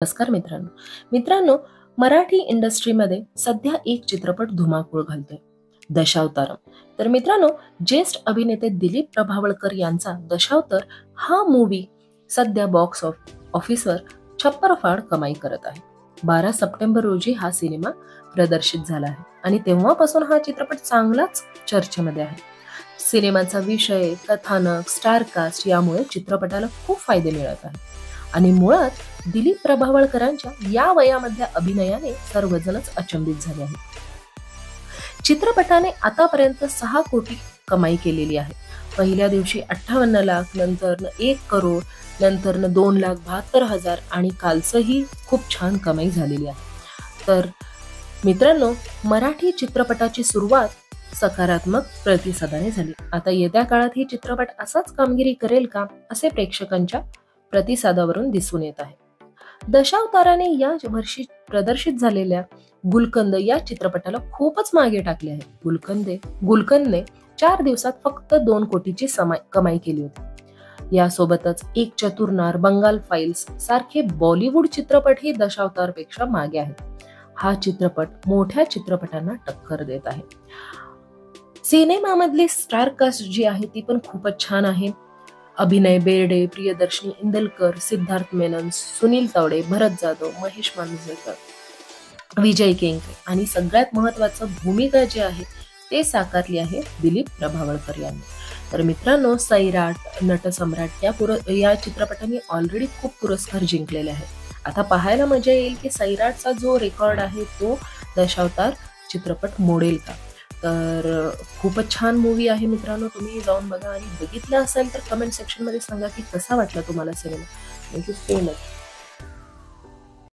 नमस्कार मित्रांनो, मराठी इंडस्ट्रीमध्ये सध्या एक चित्रपट धुमाकूळ घालतोय, दशावतारम. तर मित्रांनो, ज्येष्ठ अभिनेते दिलीप प्रभावळकर यांचा दशावतार हा मूवी सध्या बॉक्स ऑफिसवर छप्परफाड कमाई करत आहे. 12 सप्टेंबर रोजी हा सिनेमा प्रदर्शित झाला आहे आणि तेव्हापासून हा चित्रपट चांगलाच चर्चेमध्ये आहे. सिनेमाचा विषय, कथानक, स्टार कास्ट यामुळे चित्रपटाला खूप फायदे मिळत आहेत आणि मुळात दिलीप प्रभावळकरांच्या या वयामधल्या अभिनयाने सर्वजणच अचंबित झाले आहेत. चित्रपटाने आतापर्यंत 6 कोटी कमाई केलेली आहे. पहिल्या दिवशी 58 लाख, नंतर 1 करोड, नंतर 2,72,000 आणि कालचंही खूप छान कमाई झालेली आहे. तर मित्रांनो, मराठी चित्रपटाची सुरुवात सकारात्मक प्रतिसादाने झाली. आता येत्या काळात ही चित्रपट असाच कामगिरी करेल का, असे प्रेक्षकांच्या प्रतिसादावरून दिसून येत आहे. दशावताराने या वर्षी प्रदर्शित झालेल्या गुलकंद या चित्रपटाला खूपच मागे टाकले आहे. गुलकंदने 4 दिवसात फक्त 2 कोटीची कमाई केली होती. यासोबतच एक चतुरनार, बंगाल फाईल्स सारखे बॉलिवूड चित्रपटही दशावतारपेक्षा मागे आहेत. हा चित्रपट मोठ्या चित्रपटांना टक्कर देत आहे. सिनेमामधली स्टार कास्ट जी आहे ती पण खूपच छान आहे. अभिनय बेर्डे, प्रियदर्शनी इंदलकर, सिद्धार्थ मेनन, सुनील तावडे, भरत जाधव, महेश मांजरेकर, विजय केंकरे आणि सगळ्यात महत्वाचं भूमिका जी आहे ते साकारली आहे दिलीप प्रभावळकर यांनी. तर मित्रांनो, सैराट, नटसम्राट या चित्रपटांनी ऑलरेडी खूप पुरस्कार जिंकलेले आहेत. आता पाहायला मजा येईल की सैराटचा जो रेकॉर्ड आहे तो दशावतार चित्रपट मोडेल का. तर खूपच छान मूवी आहे मित्रांनो, तुम्ही जाऊन बघा आणि बघितलं असेल तर कमेंट सेक्शन मध्ये सांगा की कसा वाटला तुम्हाला सिनेमा. Thank you so much.